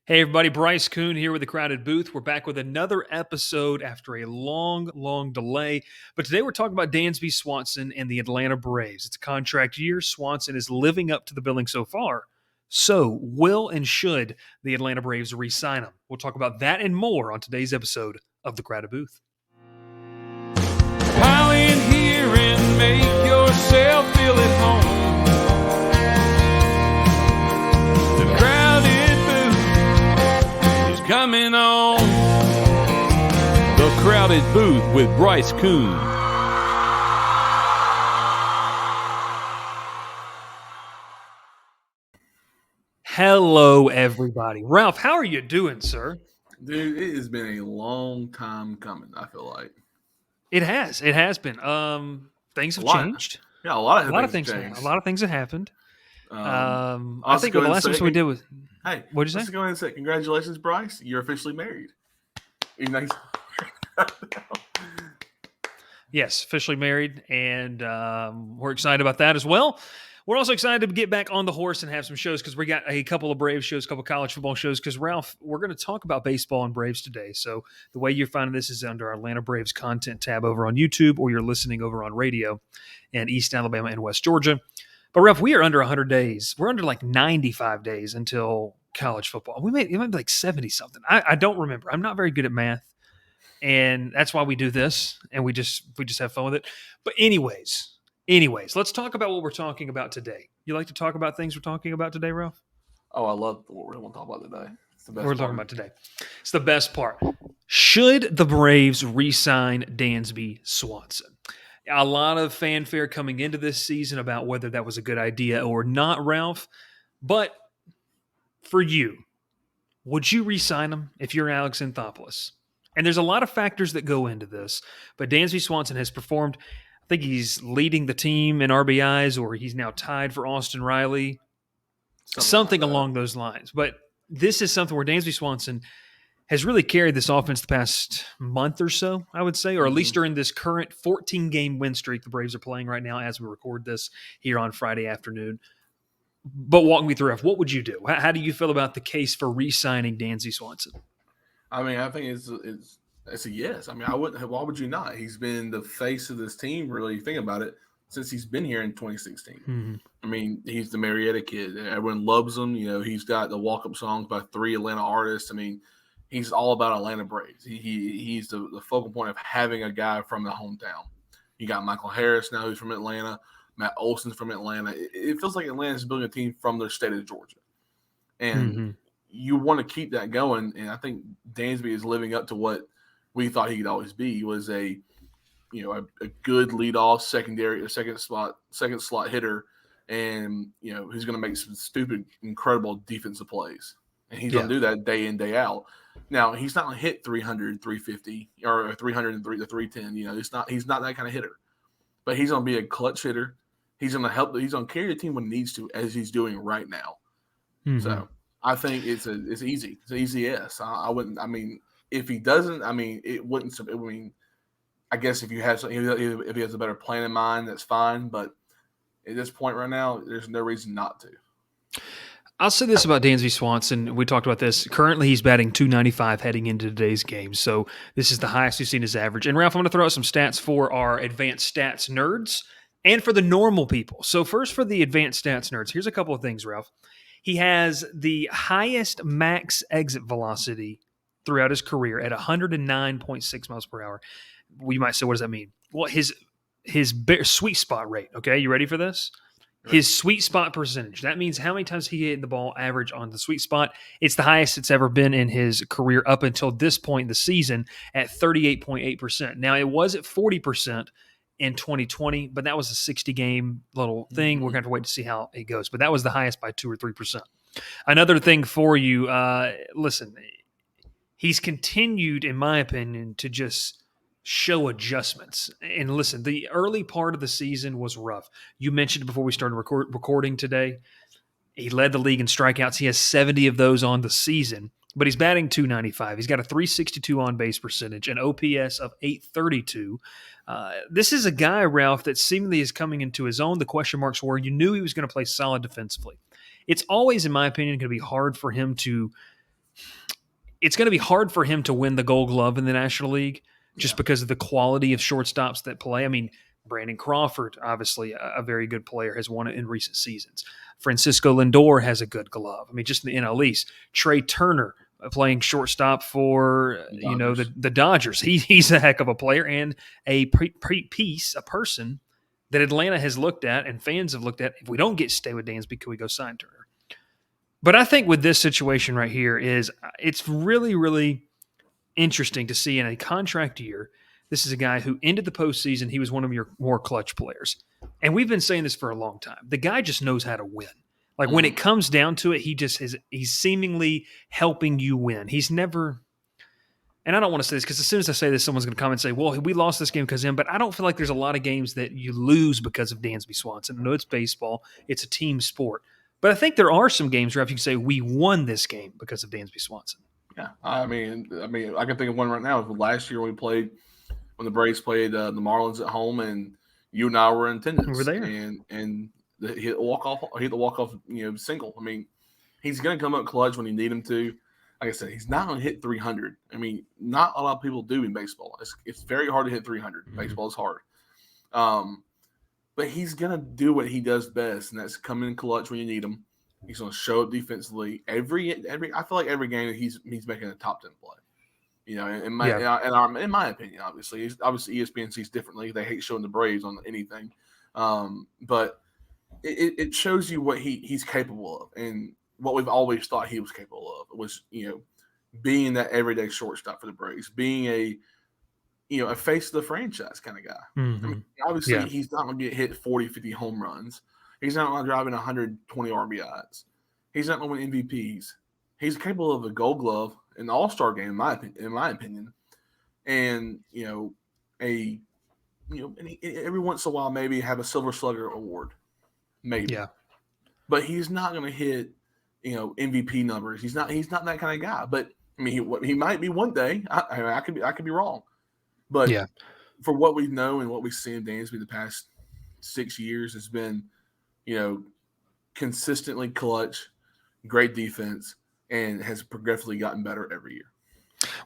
Hey everybody, Bryce Koon here with the Crowded Booth. We're back with another episode after a long delay. But today we're talking about Dansby Swanson and the Atlanta Braves. It's a contract year. Swanson is living up to the billing so far. So, will and should the Atlanta Braves re-sign him? We'll talk about that and more on today's episode of the Crowded Booth. Pile in here and make yourself feel at home. The Crowded Booth is coming on. The Crowded Booth with Bryce Koon. Hello everybody. Ralph, how are you doing, sir? Dude, it has been a long time coming, I feel like. It has been. Things have changed. Yeah, a lot of things have changed. A lot of things have happened. I think the last episode we did was. Hey, what'd you say? Let's go ahead and say congratulations, Bryce. You're officially married. Even though Yes, officially married, and we're excited about that as well. We're also excited to get back on the horse and have some shows because we got a couple of Braves shows, a couple of college football shows. Because, Ralph, we're going to talk about baseball and Braves today. So the way you're finding this is under our Atlanta Braves content tab over on YouTube, or you're listening over on radio in East Alabama and West Georgia. But, Ralph, we are under 100 days. We're under like 95 days until college football. It might be like 70-something. I don't remember. I'm not very good at math. And that's why we do this, and we just have fun with it. But anyways, let's talk about what we're talking about today. You like to talk about things we're talking about today, Ralph? Oh, I love what we're going to talk about today. It's the best we're talking about today. It's the best part. Should the Braves re-sign Dansby Swanson? A lot of fanfare coming into this season about whether that was a good idea or not, Ralph. But for you, would you re-sign him if you're Alex Anthopoulos? And there's a lot of factors that go into this, but Dansby Swanson has performed. I think he's leading the team in RBIs, or he's now tied for Austin Riley, something like along those lines. But this is something where Dansby Swanson has really carried this offense the past month or so, I would say, or at least during this current 14-game win streak the Braves are playing right now as we record this here on Friday afternoon. But walk me through, what would you do? How do you feel about the case for re-signing Dansby Swanson? I mean, I think it's a yes. I mean, I wouldn't. Why would you not? He's been the face of this team, really, think about it, since he's been here in 2016. Mm-hmm. I mean, he's the Marietta kid. Everyone loves him. You know, he's got the walk-up songs by 3 Atlanta artists. I mean, he's all about Atlanta Braves. He's the focal point of having a guy from the hometown. You got Michael Harris now, who's from Atlanta. Matt Olson's from Atlanta. It feels like Atlanta's building a team from their state of Georgia. And you want to keep that going, and I think Dansby is living up to what we thought he could always be. He was a good leadoff second slot hitter, and who's going to make some stupid, incredible defensive plays, and he's going to do that day in, day out. Now he's not going to hit 300, 350, or 303 to 310. He's not that kind of hitter, but he's going to be a clutch hitter. He's going to help. He's going to carry the team when he needs to, as he's doing right now. Mm-hmm. So. I think it's easy. It's an easy yes. I wouldn't. I mean, if he doesn't, I mean, it wouldn't. I mean, I guess if he has a better plan in mind, that's fine. But at this point right now, there's no reason not to. I'll say this about Dansby Swanson. We talked about this. Currently, he's batting .295 heading into today's game. So this is the highest we've seen his average. And Ralph, I'm going to throw out some stats for our advanced stats nerds and for the normal people. So first, for the advanced stats nerds, here's a couple of things, Ralph. He has the highest max exit velocity throughout his career at 109.6 miles per hour. We might say, what does that mean? Well, his sweet spot rate, okay? You ready for this? Right. His sweet spot percentage. That means how many times he hit the ball average on the sweet spot. It's the highest it's ever been in his career up until this point in the season at 38.8%. Now, it was at 40% in 2020, but that was a 60-game little thing. We're going to have to wait to see how it goes. But that was the highest by 2 or 3%. Another thing for you, listen, he's continued, in my opinion, to just show adjustments. And listen, the early part of the season was rough. You mentioned before we started recording today, he led the league in strikeouts. He has 70 of those on the season. But he's batting .295. He's got a .362 on-base percentage, an OPS of .832. This is a guy, Ralph, that seemingly is coming into his own. The question marks were you knew he was going to play solid defensively. It's always, in my opinion, going to be hard for him to it's going to be hard for him to win the Gold Glove in the National League just because of the quality of shortstops that play. I mean, Brandon Crawford, obviously a very good player, has won it in recent seasons. Francisco Lindor has a good glove. I mean, just in the NL East. Trey Turner playing shortstop for the Dodgers. He's a heck of a player and a person that Atlanta has looked at and fans have looked at. If we don't stay with Dansby, could we go sign Turner? But I think with this situation right here it's really, really interesting to see in a contract year. This is a guy who ended the postseason. He was one of your more clutch players. And we've been saying this for a long time. The guy just knows how to win. Like when it comes down to it, he's seemingly helping you win. He's never, and I don't want to say this because as soon as I say this, someone's going to come and say, well, we lost this game because of him. But I don't feel like there's a lot of games that you lose because of Dansby Swanson. I know it's baseball. It's a team sport. But I think there are some games where if you can say we won this game because of Dansby Swanson. Yeah, I mean, I can think of one right now. Last year when the Braves played the Marlins at home, and you and I were in attendance. We were there, and hit the walk off, single. I mean, he's going to come up clutch when you need him to. Like I said, he's not going to hit 300. I mean, not a lot of people do in baseball. It's very hard to hit 300. Mm-hmm. Baseball is hard. But he's going to do what he does best, and that's come in clutch when you need him. He's going to show up defensively. I feel like every game he's making a top 10 play. In my opinion, obviously ESPN sees differently. They hate showing the Braves on anything, but it shows you what he's capable of, and what we've always thought he was capable of was being that everyday shortstop for the Braves, being a face of the franchise kind of guy. Mm-hmm. I mean, obviously, he's not going to get hit 40, 50 home runs. He's not going to drive in 120 RBIs. He's not going to win MVPs. He's capable of a Gold Glove, an All-Star game, in my opinion, and every once in a while maybe have a Silver Slugger award, maybe. Yeah. But he's not going to hit MVP numbers. He's not that kind of guy. But I mean, he might be one day. I could be wrong. But for what we know and what we've seen Dansby the past 6 years has been, consistently clutch, great defense, and has progressively gotten better every year.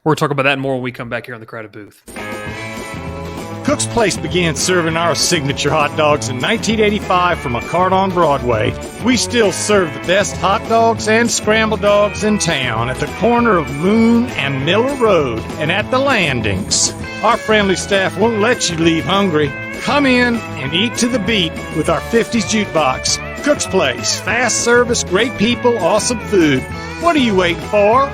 We're talking about that more when we come back here on the Crowded Booth. Cook's Place began serving our signature hot dogs in 1985 from a cart on Broadway. We still serve the best hot dogs and scrambled dogs in town at the corner of Moon and Miller Road and at the landings. Our friendly staff won't let you leave hungry. Come in and eat to the beat with our 50s jukebox. Cook's Place, fast service, great people, awesome food. What are you waiting for?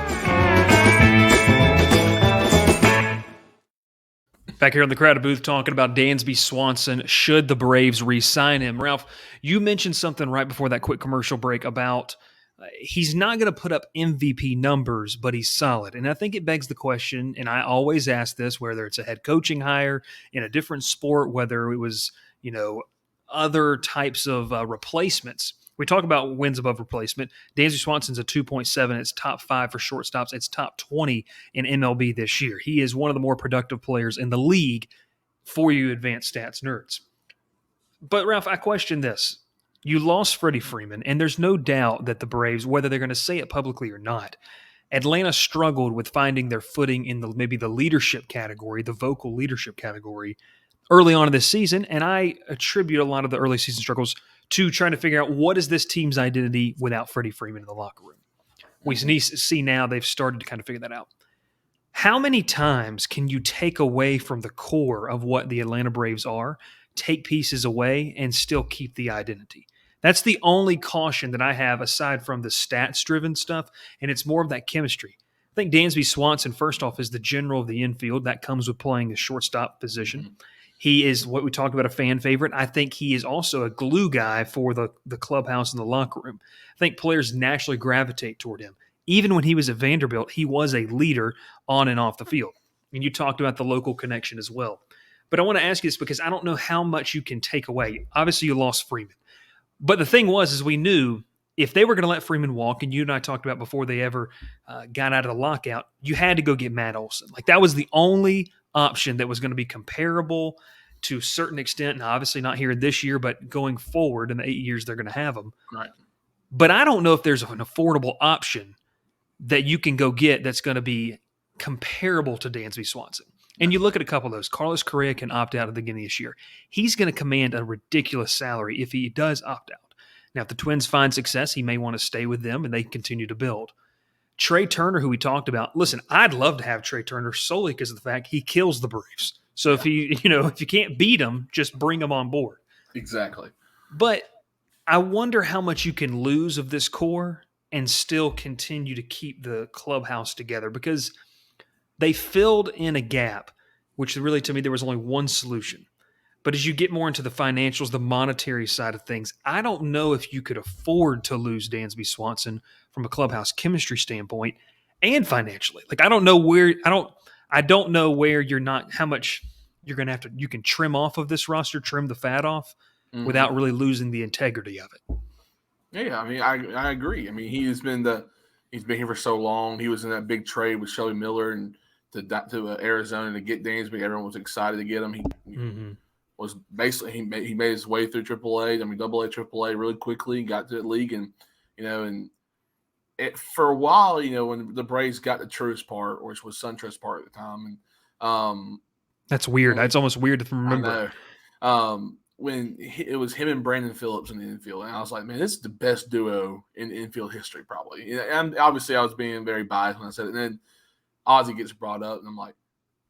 Back here on the Crowded Booth talking about Dansby Swanson. Should the Braves re-sign him? Ralph, you mentioned something right before that quick commercial break about he's not going to put up MVP numbers, but he's solid. And I think it begs the question, and I always ask this, whether it's a head coaching hire in a different sport, whether it was, other types of replacements. We talk about wins above replacement. Dansby Swanson's a 2.7. It's top 5 for shortstops. It's top 20 in MLB this year. He is one of the more productive players in the league for you advanced stats nerds. But, Ralph, I question this. You lost Freddie Freeman, and there's no doubt that the Braves, whether they're going to say it publicly or not, Atlanta struggled with finding their footing in maybe the leadership category, the vocal leadership category, early on in this season. And I attribute a lot of the early season struggles to trying to figure out what is this team's identity without Freddie Freeman in the locker room. We see now they've started to kind of figure that out. How many times can you take away from the core of what the Atlanta Braves are, take pieces away, and still keep the identity? That's the only caution that I have aside from the stats-driven stuff, and it's more of that chemistry. I think Dansby Swanson, first off, is the general of the infield. That comes with playing the shortstop position. Mm-hmm. He is what we talked about, a fan favorite. I think he is also a glue guy for the clubhouse and the locker room. I think players naturally gravitate toward him. Even when he was at Vanderbilt, he was a leader on and off the field. And you talked about the local connection as well. But I want to ask you this because I don't know how much you can take away. Obviously, you lost Freeman. But the thing was, we knew if they were going to let Freeman walk, and you and I talked about before they ever got out of the lockout, you had to go get Matt Olson. Like that was the only option that was going to be comparable to a certain extent, and obviously not here this year, but going forward in the 8 years they're going to have him. Right. But I don't know if there's an affordable option that you can go get that's going to be comparable to Dansby Swanson. And you look at a couple of those. Carlos Correa can opt out at the beginning of this year. He's going to command a ridiculous salary if he does opt out. Now, if the Twins find success, he may want to stay with them and they continue to build. Trey Turner, who we talked about, listen, I'd love to have Trey Turner solely because of the fact he kills the Braves. So if you can't beat him, just bring him on board. Exactly. But I wonder how much you can lose of this core and still continue to keep the clubhouse together, because they filled in a gap, which really, to me, there was only one solution. But as you get more into the financials, the monetary side of things, I don't know if you could afford to lose Dansby Swanson from a clubhouse chemistry standpoint and financially. Like, I don't know where you're not, how much you're going to have to, you can trim off of this roster, trim the fat off without really losing the integrity of it. Yeah, I mean, I agree. I mean, he's been here for so long. He was in that big trade with Shelby Miller and to Arizona to get Dansby. Everyone was excited to get him. He was basically he made his way through AAA. I mean, AA, AAA really quickly. Got to the league, and for a while, when the Braves got to Truist Park, which was SunTrust Park at the time, and that's weird. It's almost weird to remember. I know. When it was him and Brandon Phillips in the infield, and I was like, man, this is the best duo in infield history, probably. And obviously, I was being very biased when I said it. And then Ozzie gets brought up, and I'm like,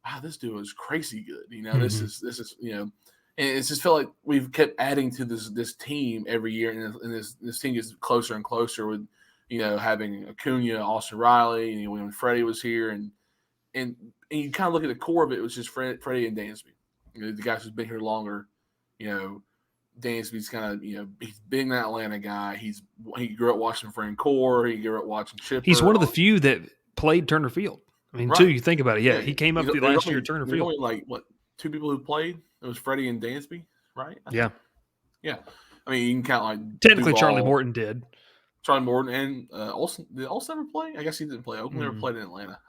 wow, this duo is crazy good. This is and it's just felt like we've kept adding to this team every year, and this team gets closer and closer with having Acuna, Austin Riley, and when Freddie was here, and you kind of look at the core of it, it was just Freddie and Dansby, the guys who's been here longer. Dansby's kind of, he's being that Atlanta guy. He grew up watching Frank Core. He grew up watching Chipper. He's one of the few that played Turner Field. I mean, too, you think about it. Yeah, he came up through last year at Turner Field. Only two people who played? It was Freddie and Dansby, right? Yeah. Yeah. I mean, you can count technically Duvall, Charlie Morton did. Charlie Morton and Olsen. Did Olsen ever play? I guess he didn't play. Oakland never played in Atlanta.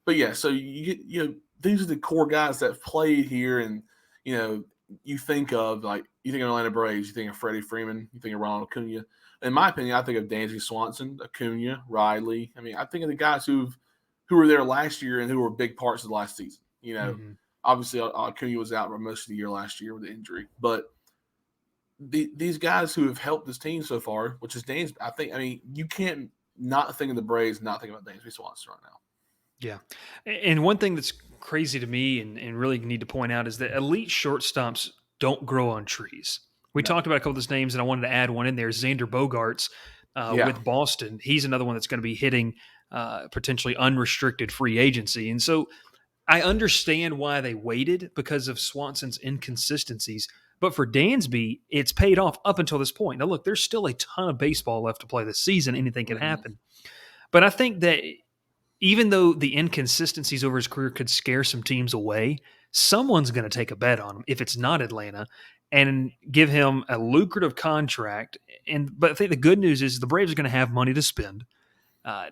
But yeah, so you get, these are the core guys that played here, and you think of Atlanta Braves, you think of Freddie Freeman, you think of Ronald Acuna. In my opinion, I think of Dansby Swanson, Acuna, Riley. I mean, I think of the guys who were there last year and who were big parts of the last season. Obviously Acuna was out for most of the year last year with the injury, but these guys who have helped this team so far, which is Dansby, you can't not think of the Braves, not think about Dansby Swanson right now. Yeah. And one thing that's crazy to me and really need to point out is that elite shortstops don't grow on trees. We talked about a couple of those names, and I wanted to add one in there, Xander Bogaerts with Boston. He's another one that's going to be hitting potentially unrestricted free agency. And so I understand why they waited because of Swanson's inconsistencies. But for Dansby, it's paid off up until this point. Now, look, there's still a ton of baseball left to play this season. Anything can happen. But I think that even though the inconsistencies over his career could scare some teams away, someone's going to take a bet on him if it's not Atlanta and give him a lucrative contract. But I think the good news is the Braves are going to have money to spend.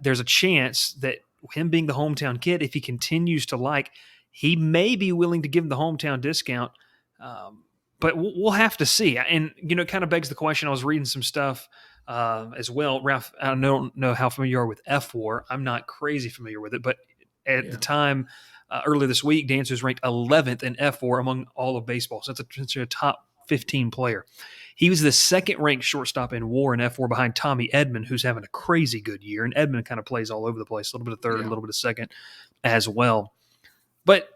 There's a chance that him being the hometown kid, if he continues to he may be willing to give him the hometown discount. But we'll have to see. And, it kind of begs the question. I was reading some stuff as well. Ralph, I don't know how familiar you are with F4. I'm not crazy familiar with it. But at the time, earlier this week, Dansby was ranked 11th in F4 among all of baseball. So that's essentially a top 15 player. He was the second-ranked shortstop in WAR in F4 behind Tommy Edman, who's having a crazy good year. And Edman kind of plays all over the place, a little bit of third, a little bit of second as well. But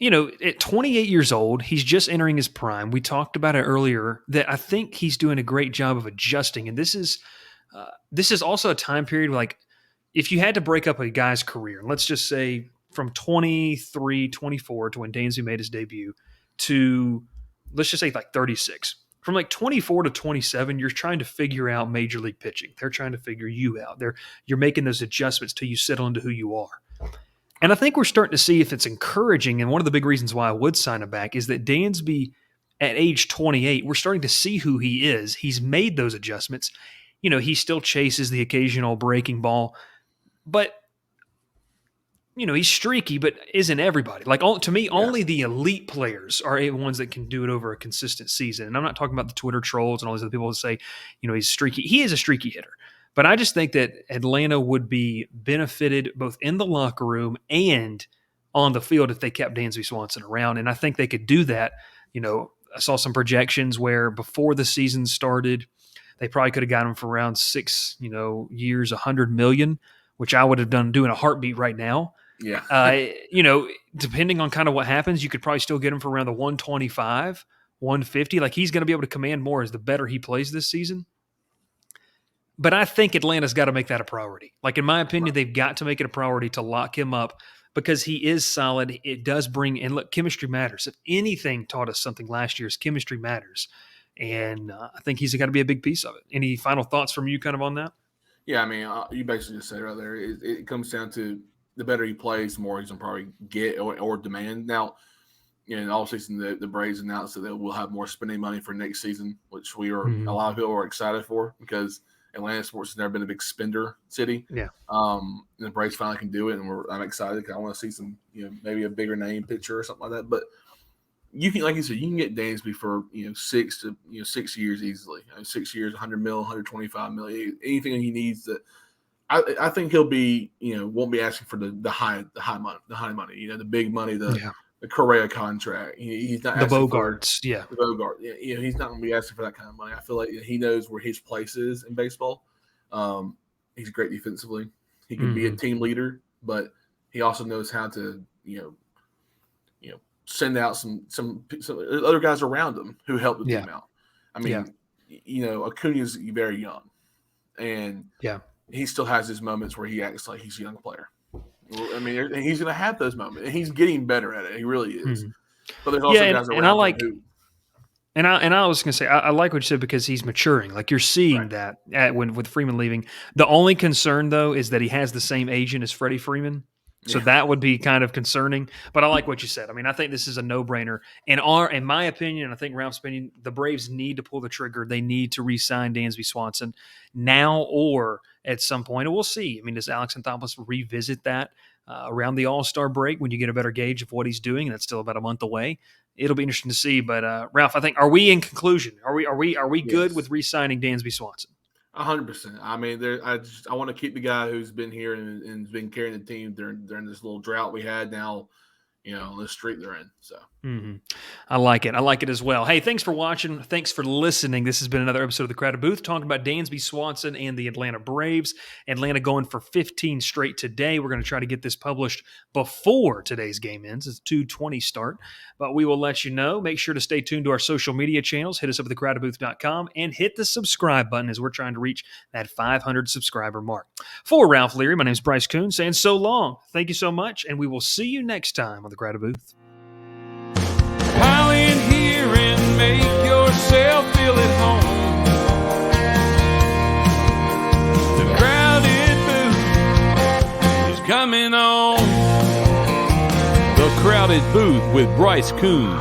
at 28 years old, he's just entering his prime. We talked about it earlier that I think he's doing a great job of adjusting. And this is also a time period if you had to break up a guy's career, let's just say from 23, 24 to when Dansby made his debut to, let's just say 36. From 24 to 27, you're trying to figure out major league pitching. They're trying to figure you out. You're making those adjustments till you settle into who you are. And I think we're starting to see if it's encouraging, and one of the big reasons why I would sign him back is that Dansby, at age 28, we're starting to see who he is. He's made those adjustments. He still chases the occasional breaking ball, but, he's streaky, but isn't everybody. To me, only the elite players are the ones that can do it over a consistent season. And I'm not talking about the Twitter trolls and all these other people that say, he's streaky. He is a streaky hitter. But I just think that Atlanta would be benefited both in the locker room and on the field if they kept Dansby Swanson around. And I think they could do that. I saw some projections where before the season started, they probably could have got him for around 6, years, $100 million, which I would have doing a heartbeat right now. Yeah. Depending on kind of what happens, you could probably still get him for around the 125, 150. Like he's going to be able to command more as the better he plays this season. But I think Atlanta's got to make that a priority. Like in my opinion, they've got to make it a priority to lock him up because he is solid. It does bring – and look, chemistry matters. If anything taught us something last year, is chemistry matters. And I think he's got to be a big piece of it. Any final thoughts from you kind of on that? Yeah, I mean, you basically just said it right there. It comes down to the better he plays, the more he's going to probably get or demand. Now, in all season, the Braves announced that they will have more spending money for next season, which a lot of people are excited for because Atlanta sports has never been a big spender city. Yeah. And the Braves finally can do it, and I'm excited because I want to see some, maybe a bigger name pitcher or something like that. But you can, like you said, you can get Dansby for 6 years easily. 6 years, $100 million, $125 million, anything he needs. That I think he'll be, won't be asking for the high money, the big money, the Correa contract. He's not the asking Bogarts, the Bogart. He's not going to be asking for that kind of money. I feel like he knows where his place is in baseball. He's great defensively. He can be a team leader, but he also knows how to, send out some other guys around him who help the team out. I mean, Koon is very young, and he still has his moments where he acts like he's a young player. I mean, he's going to have those moments, and he's getting better at it. He really is. But there's also guys around him who. And I was going to say, I like what you said because he's maturing. Like you're seeing that with Freeman leaving. The only concern, though, is that he has the same agent as Freddie Freeman. So that would be kind of concerning. But I like what you said. I mean, I think this is a no-brainer. In my opinion, and I think Ralph's opinion, the Braves need to pull the trigger. They need to re-sign Dansby Swanson now or at some point. And we'll see. I mean, does Alex Anthopoulos revisit that around the All-Star break when you get a better gauge of what he's doing? And that's still about a month away. It'll be interesting to see. But Ralph, I think, are we in conclusion? Are we good with re-signing Dansby Swanson? 100%. I mean, I want to keep the guy who's been here and has been carrying the team during this little drought we had. Now, the streak they're in. So I like it. I like it as well. Hey, thanks for watching. Thanks for listening. This has been another episode of The Crowded Booth talking about Dansby Swanson and the Atlanta Braves. Atlanta going for 15 straight today. We're going to try to get this published before today's game ends. It's a 2:20 start, but we will let you know. Make sure to stay tuned to our social media channels. Hit us up at thecrowdedbooth.com and hit the subscribe button as we're trying to reach that 500 subscriber mark. For Ralph Leary, my name is Bryce Koon saying so long. Thank you so much, and we will see you next time on The Crowded Booth. Pile in here and make yourself feel at home. The Crowded Booth is coming on. The Crowded Booth with Bryce Koon.